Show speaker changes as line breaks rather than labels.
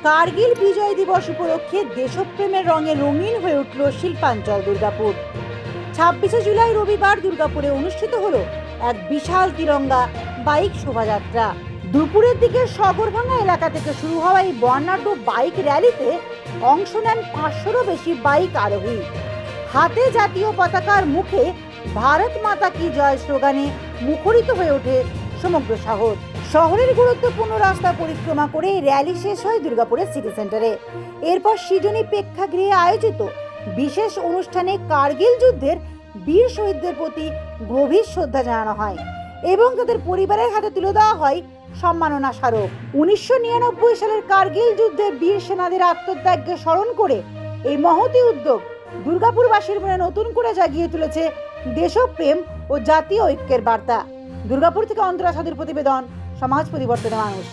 কার্গিল বিজয় দিবস উপলক্ষে দেশপ্রেমের রঙে রঙিন হয়ে উঠল শিল্পাঞ্চল দুর্গাপুর। 26শে জুলাই রবিবার দুর্গাপুরে অনুষ্ঠিত হলো এক বিশাল তিরঙ্গা বাইক শোভাযাত্রা। দুপুরের দিকে সগরভাঙ্গা এলাকা থেকে শুরু হওয়া এই বর্ণাঢ্য বাইক র্যালিতে অংশ নেন 500রও বেশি বাইক আরোহী। হাতে জাতীয় পতাকার মুখে ভারত মাতা কি জয় স্লোগানে মুখরিত হয়ে ওঠে সমগ্র শহর। শহরের গুরুত্বপূর্ণ রাস্তা পরিক্রমা করে র্যালি শেষ হয় দুর্গাপুরের সিটি সেন্টারে। এরপর সৃজনী প্রেক্ষাগৃহে আয়োজিত বিশেষ অনুষ্ঠানে কার্গিল যুদ্ধের বীর শহীদদের প্রতি গভীর শ্রদ্ধা জানানো হয় এবং তাদের পরিবারের হাতে তুলে দেওয়া হয় সম্মাননা স্মারক। 1999 সালের কার্গিল যুদ্ধের বীর সেনাদের আত্মত্যাগকে স্মরণ করে এই মহতী উদ্যোগ দুর্গাপুরবাসীর মনে নতুন করে জাগিয়ে তুলেছে দেশপ্রেম ও জাতীয় ঐক্যের বার্তা। দুর্গাপুর থেকে অন্তরা সাধুর প্রতিবেদন, সমাজ পরিবর্তনের মানুষ।